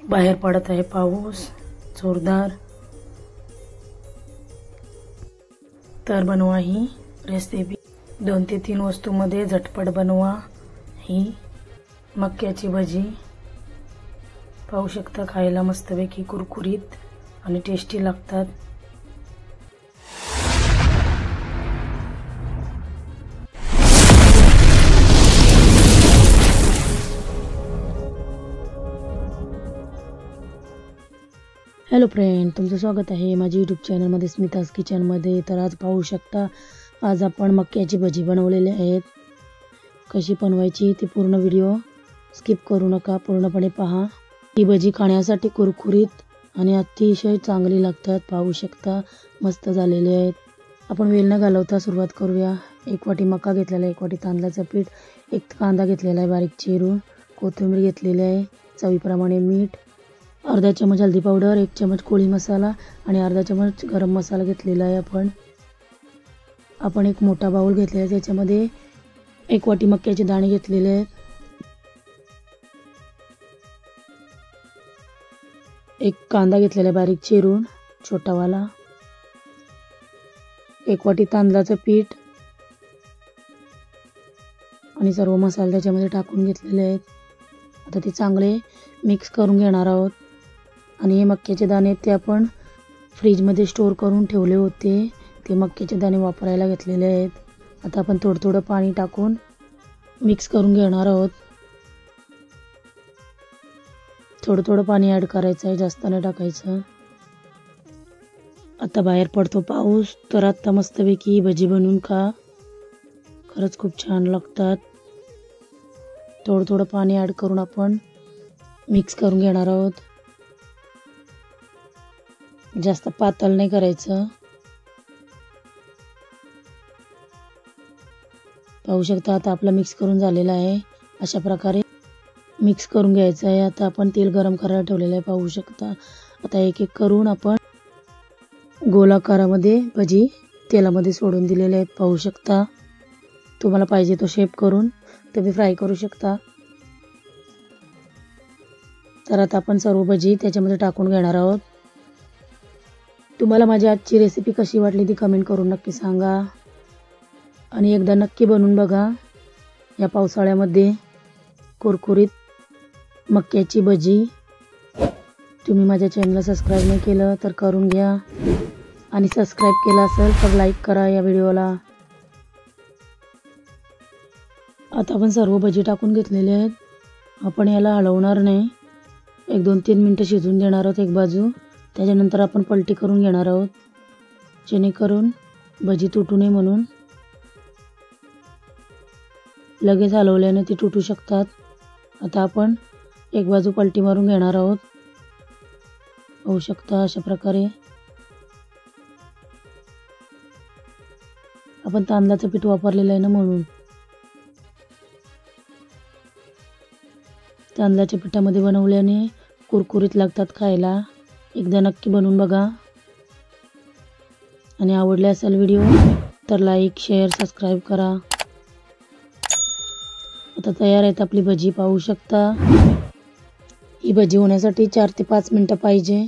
बाहेर पडत आहे पाऊस जोरदार। तर बनवा ही रेसिपी 2 ते 3 वस्तूंमध्ये झटपट बनवा ही मक्याची भजी। पाहू शकता खायला मस्तपैकी कुरकुरीत आणि टेस्टी लागतात। हॅलो फ्रेंड, तुमचं स्वागत आहे माझ्या यूट्यूब चॅनलमध्ये स्मिताज किचनमध्ये। तर आज पाहू शकता आज आपण मक्याची भजी बनवलेली आहेत। कशी बनवायची ती पूर्ण व्हिडिओ स्किप करू नका, पूर्णपणे पहा। ही भजी खाण्यासाठी कुरकुरीत आणि अतिशय चांगली लागतात। पाहू शकता मस्त झालेले आहेत। आपण वेळ न घालवता सुरुवात करूया। 1 वाटी मका घेतलेला आहे, 1 वाटी तांदळाचं पीठ, 1 कांदा घेतलेला आहे बारीक चिरून, कोथिंबीर घेतलेली आहे, चवीप्रमाणे मीठ, अर्धा चमच हळदी पावडर, 1 चमच कोळी मसाला आणि अर्धा चमच गरम मसाला घेतलेला आहे। आपण एक मोठा बाउल घेतलेला आहे, त्याच्यामध्ये 1 वाटी मक्याचे दाणे घेतलेले आहेत, 1 कांदा घेतलेला आहे बारीक चिरून छोटावाला, 1 वाटी तांदळाचं पीठ आणि सर्व मसाले त्याच्यामध्ये टाकून घेतलेले आहेत। आता ते चांगले मिक्स करून घेणार आहोत। आणि हे मक्याचे दाणे ते आपण फ्रीजमध्ये स्टोर करून ठेवले होते, ते मक्याचे दाणे वापरायला घेतलेले आहेत। आता आपण थोडं पाणी टाकून मिक्स करून घेणार आहोत। थोडं पाणी ॲड करायचं आहे, जास्त नाही टाकायचं। आता बाहेर पडतो पाऊस, तर आता मस्तपैकी भजी बनवून खा, खरंच खूप छान लागतात। थोडं पाणी ॲड करून आपण मिक्स करून घेणार आहोत। जास्त पातळ नाही करायचं। पाहू शकता आता आपला मिक्स करून झालेला आहे। अशा प्रकारे मिक्स करून घ्यायचं आहे। आता आपण तेल गरम करायला ठेवलेलं आहे, पाहू शकता। आता एक एक करून आपण गोलाकारामध्ये भजी तेलामध्ये सोडून दिलेले आहेत, पाहू शकता। तुम्हाला पाहिजे तो शेप करून तुम्ही फ्राय करू शकता। तर आता आपण सर्व भजी त्याच्यामध्ये टाकून घेणार आहोत। तुम्हाला माझी आजची रेसिपी कशी वाटली ती कमेंट करून नक्की सांगा आणि एकदा नक्की बनवून बघा। या पावसाळ्यामध्ये कुरकुरीत मक्याची भजी। तुम्ही माझ्या चॅनलला सबस्क्राईब नाही केलं तर करून घ्या आणि सबस्क्राईब केलं असेल तर लाईक करा या व्हिडिओला। आता आपण सर्व भजी टाकून घेतलेले आहेत। आपण याला हलवणार नाही, 1-2-3 मिनिटं शिजून देणार आहोत एक बाजू। त्याच्यानंतर आपण पलटी करून घेणार आहोत, जेणेकरून भजी तुटू नये म्हणून। लगेच हलवल्याने ती तुटू शकतात। आता आपण एक बाजू पलटी मारून घेणार आहोत, पाहू शकता। अशा प्रकारे आपण तांदळाचं पीठ वापरलेलं आहे ना, म्हणून तांदळाच्या पिठामध्ये बनवल्याने कुरकुरीत लागतात खायला। एकदा नक्की बनवून बघा आणि आवडले असेल व्हिडिओ तर लाईक, शेअर, सबस्क्राईब करा। आता तयार आहेत आपली भजी, पाहू शकता। ही भजी होण्यासाठी 4 ते 5 मिनिटं पाहिजे,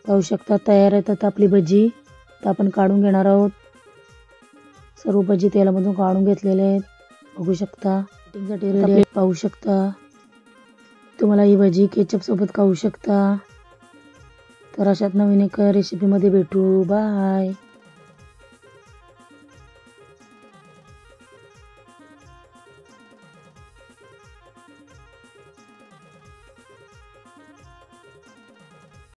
पाहू शकता। तयार आहेत आता आपली भजी, तर आपण काढून घेणार आहोत। सर्व भजी तेलामधून काढून घेतलेले आहेत, बघू शकता। कटिंगसाठी रेडी आहे, पाहू शकता। तुम्हाला ही भजी केचप सोबत खाऊ शकता। तर अशात नवीन एका रेसिपीमध्ये भेटू, बाय।